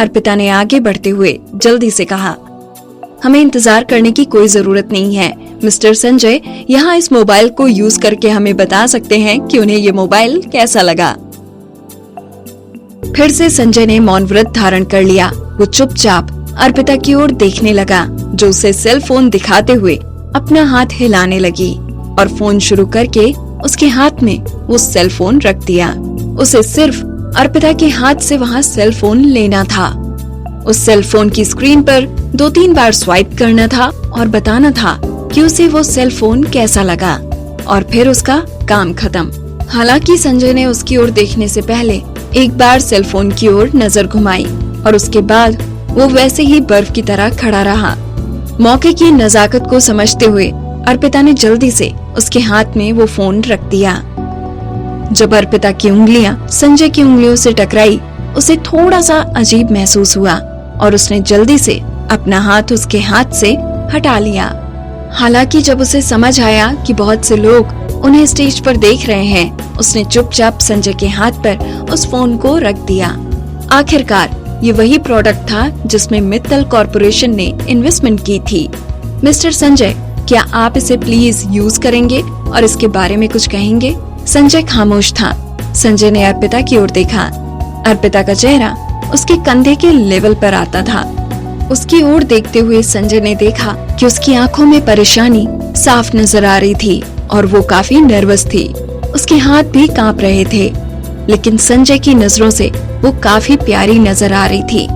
अर्पिता ने आगे बढ़ते हुए जल्दी से कहा, हमें इंतजार करने की कोई जरूरत नहीं है। मिस्टर संजय यहाँ इस मोबाइल को यूज करके हमें बता सकते हैं कि उन्हें ये मोबाइल कैसा लगा। फिर से संजय ने मौन व्रत धारण कर लिया। वो चुपचाप अर्पिता की ओर देखने लगा, जो उसे सेल फोन दिखाते हुए अपना हाथ हिलाने लगी और फोन शुरू करके उसके हाथ में वो सेल फोन रख दिया। उसे सिर्फ अर्पिता के हाथ से वहाँ सेल फोन लेना था। उस सेल फोन की स्क्रीन पर 2-3 बार स्वाइप करना था और बताना था कि उसे वो सेल फोन कैसा लगा, और फिर उसका काम खत्म। हालांकि संजय ने उसकी ओर देखने से पहले एक बार सेल फोन की ओर नजर घुमाई और उसके बाद वो वैसे ही बर्फ की तरह खड़ा रहा। मौके की नजाकत को समझते हुए अर्पिता ने जल्दी से उसके हाथ में वो फोन रख दिया। जब अर्पिता की उंगलियां संजय की उंगलियों से टकराई, उसे थोड़ा सा अजीब महसूस हुआ और उसने जल्दी से अपना हाथ उसके हाथ से हटा लिया। हालांकि जब उसे समझ आया कि बहुत से लोग उन्हें स्टेज पर देख रहे हैं, उसने चुपचाप संजय के हाथ पर उस फोन को रख दिया। आखिरकार ये वही प्रोडक्ट था जिसमें मित्तल कॉर्पोरेशन ने इन्वेस्टमेंट की थी। मिस्टर संजय, क्या आप इसे प्लीज यूज करेंगे और इसके बारे में कुछ कहेंगे? संजय खामोश था। संजय ने अर्पिता की ओर देखा। अर्पिता का चेहरा उसके कंधे के लेवल पर आता था। उसकी ओर देखते हुए संजय ने देखा कि उसकी आंखों में परेशानी साफ नजर आ रही थी और वो काफी नर्वस थी। उसके हाथ भी कांप रहे थे, लेकिन संजय की नजरों से वो काफी प्यारी नजर आ रही थी।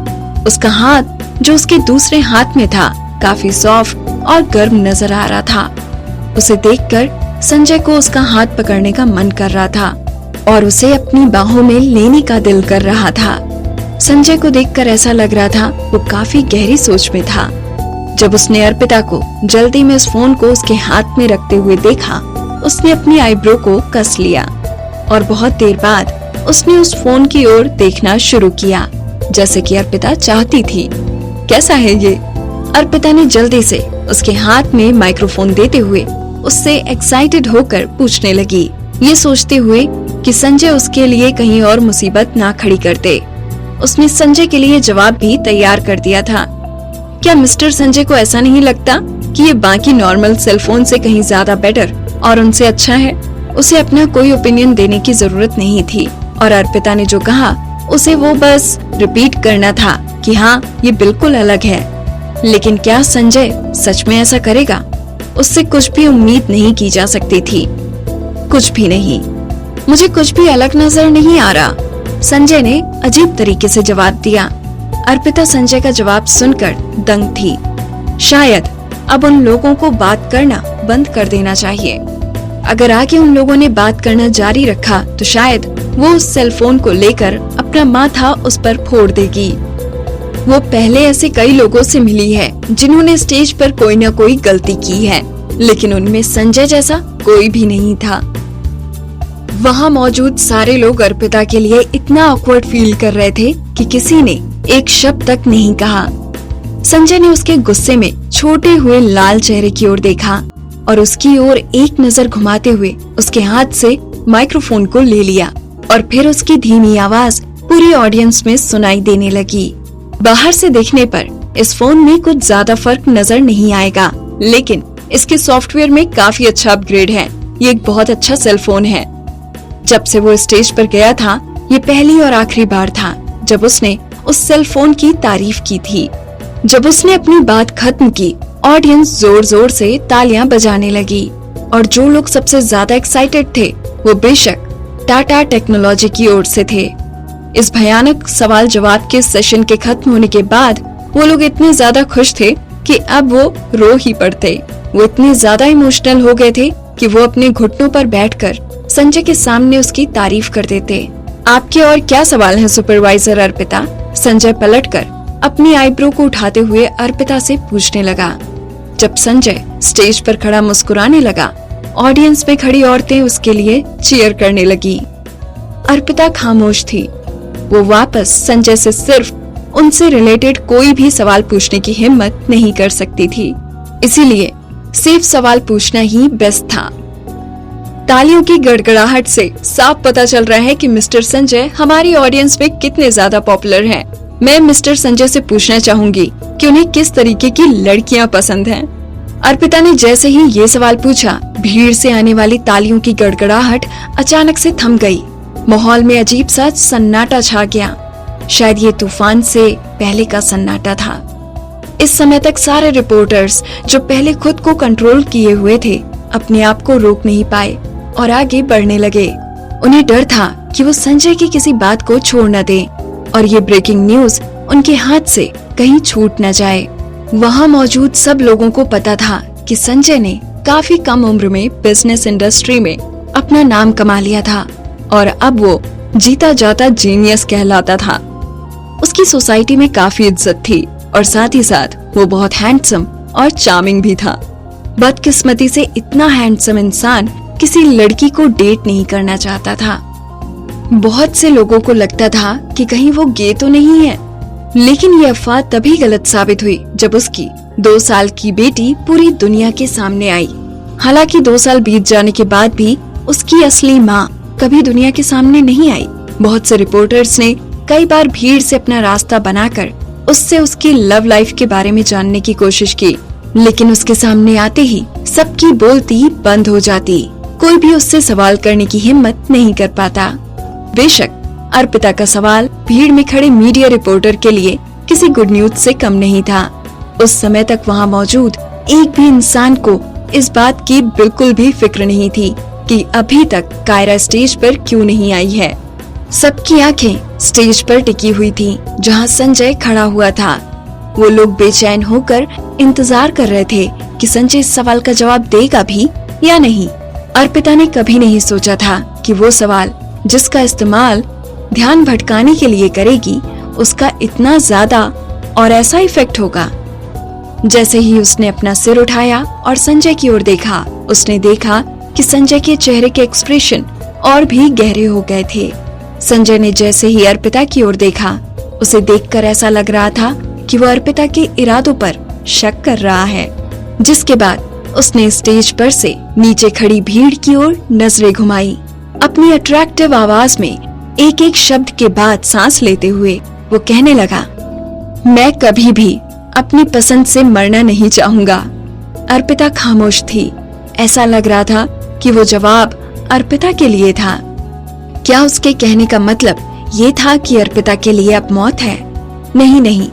उसका हाथ जो उसके दूसरे हाथ में था काफी सॉफ्ट और गर्म नजर आ रहा था। उसे देखकर संजय को उसका हाथ पकड़ने का मन कर रहा था और उसे अपनी बाहों में लेने का दिल कर रहा था। संजय को देखकर ऐसा लग रहा था वो काफी गहरी सोच में था। जब उसने अर्पिता को जल्दी में उस फोन को उसके हाथ में रखते हुए देखा, उसने अपनी आईब्रो को कस लिया और बहुत देर बाद उसने उस फोन की ओर देखना शुरू किया, जैसे कि अर्पिता चाहती थी। कैसा है ये? अर्पिता ने जल्दी से उसके हाथ में माइक्रोफोन देते हुए उससे एक्साइटेड होकर पूछने लगी, ये सोचते हुए कि संजय उसके लिए कहीं और मुसीबत ना खड़ी करते। उसने संजय के लिए जवाब भी तैयार कर दिया था। क्या मिस्टर संजय को ऐसा नहीं लगता कि ये बाकी नॉर्मल सेल फोन से कहीं ज्यादा बेटर और उनसे अच्छा है? उसे अपना कोई ओपिनियन देने की जरूरत नहीं थी और अर्पिता ने जो कहा उसे वो बस रिपीट करना था कि हाँ, ये बिल्कुल अलग है। लेकिन क्या संजय सच में ऐसा करेगा? उससे कुछ भी उम्मीद नहीं की जा सकती थी। कुछ भी नहीं। मुझे कुछ भी अलग नजर नहीं आ रहा, संजय ने अजीब तरीके से जवाब दिया। अर्पिता संजय का जवाब सुनकर दंग थी। शायद अब उन लोगों को बात करना बंद कर देना चाहिए। अगर आगे उन लोगों ने बात करना जारी रखा तो शायद वो उस सेल फोन को लेकर अपना माथा उस पर फोड़ देगी। वो पहले ऐसे कई लोगों से मिली है जिन्होंने स्टेज पर कोई न कोई गलती की है, लेकिन उनमें संजय जैसा कोई भी नहीं था। वहाँ मौजूद सारे लोग अर्पिता के लिए इतना ऑकवर्ड फील कर रहे थे कि किसी ने एक शब्द तक नहीं कहा। संजय ने उसके गुस्से में छोटे हुए लाल चेहरे की ओर देखा और उसकी ओर एक नजर घुमाते हुए उसके हाथ से माइक्रोफोन को ले लिया और फिर उसकी धीमी आवाज पूरी ऑडियंस में सुनाई देने लगी। बाहर से देखने पर इस फोन में कुछ ज्यादा फर्क नजर नहीं आएगा, लेकिन इसके सॉफ्टवेयर में काफी अच्छा अपग्रेड है। ये एक बहुत अच्छा सेल फोन है। जब से वो स्टेज पर गया था, ये पहली और आखिरी बार था जब उसने उस सेल फोन की तारीफ की थी। जब उसने अपनी बात खत्म की, ऑडियंस जोर जोर से तालियां बजाने लगी और जो लोग सबसे ज्यादा एक्साइटेड थे वो बेशक टाटा टेक्नोलॉजी की ओर से थे। इस भयानक सवाल जवाब के सेशन के खत्म होने के बाद वो लोग इतने ज्यादा खुश थे कि अब वो रो ही पड़ते। वो इतने ज्यादा इमोशनल हो गए थे कि वो अपने घुटनों पर बैठकर संजय के सामने उसकी तारीफ कर देते। आपके और क्या सवाल हैं सुपरवाइजर अर्पिता? संजय पलटकर अपनी आईब्रो को उठाते हुए अर्पिता से पूछने लगा। जब संजय स्टेज पर खड़ा मुस्कुराने लगा, ऑडियंस में खड़ी औरतें उसके लिए चीयर करने लगी। अर्पिता खामोश थी। वो वापस संजय से सिर्फ उनसे रिलेटेड कोई भी सवाल पूछने की हिम्मत नहीं कर सकती थी, इसीलिए सिर्फ सवाल पूछना ही बेस्ट था। तालियों की गड़गड़ाहट से साफ पता चल रहा है कि मिस्टर संजय हमारी ऑडियंस में कितने ज्यादा पॉपुलर हैं। मैं मिस्टर संजय से पूछना चाहूंगी कि उन्हें किस तरीके की लड़कियां पसंद हैं। अर्पिता ने जैसे ही ये सवाल पूछा, भीड़ से आने वाली तालियों की गड़गड़ाहट अचानक से थम गई। माहौल में अजीब सा सन्नाटा छा गया। शायद ये तूफान से पहले का सन्नाटा था। इस समय तक सारे रिपोर्टर्स जो पहले खुद को कंट्रोल किए हुए थे, अपने आप को रोक नहीं पाए और आगे बढ़ने लगे। उन्हें डर था कि वो संजय की किसी बात को छोड़ न दे और ये ब्रेकिंग न्यूज उनके हाथ से कहीं छूट न जाए। वहाँ मौजूद सब लोगों को पता था कि संजय ने काफी कम उम्र में बिजनेस इंडस्ट्री में अपना नाम कमा लिया था और अब वो जीता जाता जीनियस कहलाता था। उसकी सोसाइटी में काफी इज्जत थी और साथ ही साथ वो बहुत हैंडसम और चार्मिंग भी था। बदकिस्मती से इतना हैंडसम इंसान किसी लड़की को डेट नहीं करना चाहता था। बहुत से लोगों को लगता था कि कहीं वो गे तो नहीं है, लेकिन ये अफवाह तभी गलत साबित हुई जब उसकी 2 साल की बेटी पूरी दुनिया के सामने आई। हालांकि 2 साल बीत जाने के बाद भी उसकी असली माँ कभी दुनिया के सामने नहीं आई। बहुत से रिपोर्टर्स ने कई बार भीड़ से अपना रास्ता बनाकर उससे उसकी लव लाइफ के बारे में जानने की कोशिश की, लेकिन उसके सामने आते ही सबकी बोलती बंद हो जाती। कोई भी उससे सवाल करने की हिम्मत नहीं कर पाता। बेशक अर्पिता का सवाल भीड़ में खड़े मीडिया रिपोर्टर के लिए किसी गुड न्यूज से कम नहीं था। उस समय तक वहाँ मौजूद एक भी इंसान को इस बात की बिल्कुल भी फिक्र नहीं थी कि अभी तक कायरा स्टेज पर क्यों नहीं आई है। सबकी आंखें स्टेज पर टिकी हुई थी जहां संजय खड़ा हुआ था। वो लोग बेचैन होकर इंतजार कर रहे थे कि संजय इस सवाल का जवाब देगा भी या नहीं। अर्पिता ने कभी नहीं सोचा था कि वो सवाल जिसका इस्तेमाल ध्यान भटकाने के लिए करेगी, उसका इतना ज्यादा और ऐसा इफेक्ट होगा। जैसे ही उसने अपना सिर उठाया और संजय की ओर देखा, उसने देखा कि संजय के चेहरे के एक्सप्रेशन और भी गहरे हो गए थे। संजय ने जैसे ही अर्पिता की ओर देखा, उसे देखकर ऐसा लग रहा था कि वो अर्पिता के इरादों पर शक कर रहा है। जिसके बाद उसने स्टेज पर से नीचे खड़ी भीड़ की ओर नजरें घुमाई। अपनी अट्रैक्टिव आवाज में एक एक शब्द के बाद सांस लेते हुए वो कहने लगा, मैं कभी भी अपनी पसंद से मरना नहीं चाहूंगा। अर्पिता खामोश थी। ऐसा लग रहा था कि वो जवाब अर्पिता के लिए था। क्या उसके कहने का मतलब ये था कि अर्पिता के लिए अब मौत है? नहीं,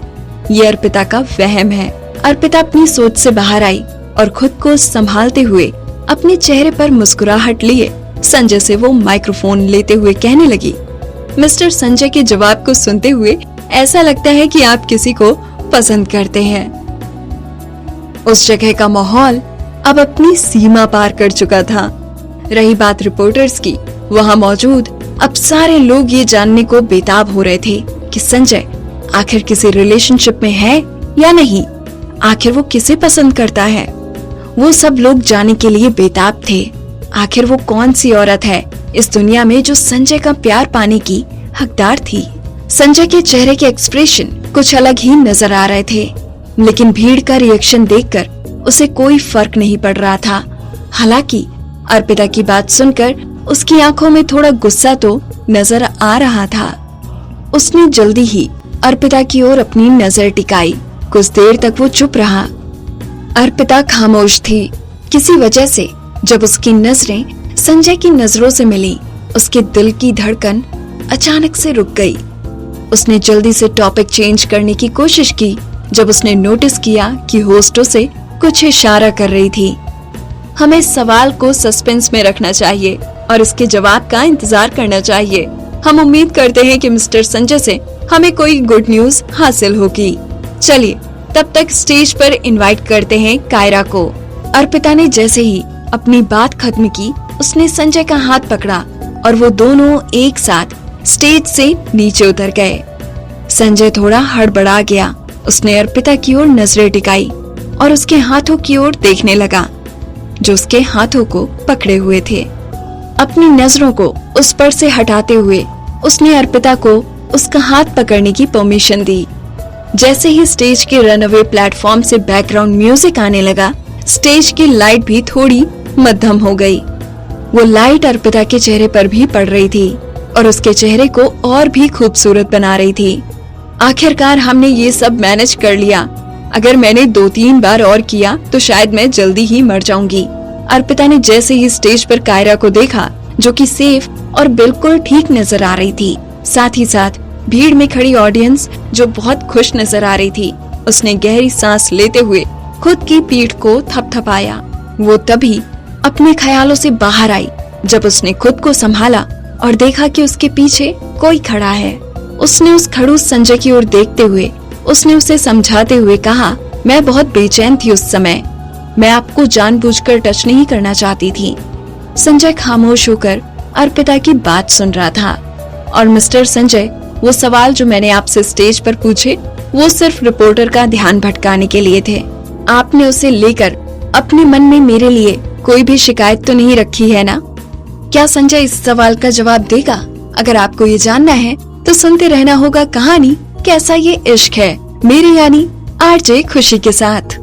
ये अर्पिता का वहम है। अर्पिता अपनी सोच से बाहर आई और खुद को संभालते हुए अपने चेहरे पर मुस्कुराहट लिए संजय से वो माइक्रोफोन लेते हुए कहने लगी, मिस्टर संजय के जवाब को सुनते हुए ऐसा लगता है कि आप किसी को पसंद करते हैं। उस जगह का माहौल अब अपनी सीमा पार कर चुका था। रही बात रिपोर्टर्स की, वहाँ मौजूद अब सारे लोग ये जानने को बेताब हो रहे थे कि संजय आखिर किसी रिलेशनशिप में है या नहीं, आखिर वो किसे पसंद करता है। वो सब लोग जानने के लिए बेताब थे। आखिर वो कौन सी औरत है इस दुनिया में जो संजय का प्यार पाने की हकदार थी। संजय के चेहरे के एक्सप्रेशन कुछ अलग ही नजर आ रहे थे, लेकिन भीड़ का रिएक्शन देखकर उसे कोई फर्क नहीं पड़ रहा था। हालांकि अर्पिता की बात सुनकर उसकी आंखों में थोड़ा गुस्सा तो नजर आ रहा था। उसने जल्दी ही अर्पिता की ओर अपनी नजर टिकाई। कुछ देर तक वो चुप रहा। अर्पिता खामोश थी। किसी वजह से जब उसकी नजरें संजय की नजरों से मिली, उसके दिल की धड़कन अचानक से रुक गई। उसने जल्दी से टॉपिक चेंज करने की कोशिश की जब उसने नोटिस किया कि होस्ट उसे कुछ इशारा कर रही थी। हमें सवाल को सस्पेंस में रखना चाहिए और इसके जवाब का इंतजार करना चाहिए। हम उम्मीद करते हैं कि मिस्टर संजय से हमें कोई गुड न्यूज हासिल होगी। चलिए तब तक स्टेज पर इनवाइट करते हैं कायरा को। अर्पिता ने जैसे ही अपनी बात खत्म की, उसने संजय का हाथ पकड़ा और वो दोनों एक साथ स्टेज से नीचे उतर गए। संजय थोड़ा हड़बड़ा गया। उसने अर्पिता की ओर नजरें टिकाई और उसके हाथों की ओर देखने लगा जो उसके हाथों को पकड़े हुए थे। अपनी नजरों को उस पर से हटाते हुए उसने अर्पिता को उसका हाथ पकड़ने की परमिशन दी। जैसे ही स्टेज के रनअवे प्लेटफॉर्म से बैकग्राउंड म्यूजिक आने लगा, स्टेज की लाइट भी थोड़ी मध्यम हो गई। वो लाइट अर्पिता के चेहरे पर भी पड़ रही थी और उसके चेहरे को और भी खूबसूरत बना रही थी। आखिरकार हमने ये सब मैनेज कर लिया। अगर मैंने 2-3 बार और किया तो शायद मैं जल्दी ही मर जाऊंगी। अर्पिता ने जैसे ही स्टेज पर कायरा को देखा, जो कि सेफ और बिल्कुल ठीक नजर आ रही थी, साथ ही साथ भीड़ में खड़ी ऑडियंस जो बहुत खुश नजर आ रही थी, उसने गहरी सांस लेते हुए खुद की पीठ को थपथपाया। वो तभी अपने ख्यालों से बाहर आई जब उसने खुद को संभाला और देखा कि उसके पीछे कोई खड़ा है। उसने उस खड़ूस संजय की ओर देखते हुए उसने उसे समझाते हुए कहा, मैं बहुत बेचैन थी उस समय, मैं आपको जानबूझकर टच नहीं करना चाहती थी। संजय खामोश होकर अर्पिता की बात सुन रहा था। और मिस्टर संजय, वो सवाल जो मैंने आपसे स्टेज पर पूछे वो सिर्फ रिपोर्टर का ध्यान भटकाने के लिए थे। आपने उसे लेकर अपने मन में मेरे लिए कोई भी शिकायत तो नहीं रखी है ना? क्या संजय इस सवाल का जवाब देगा? अगर आपको ये जानना है तो सुनते रहना होगा कहानी कैसा ये इश्क है, मेरी यानी आरजे खुशी के साथ।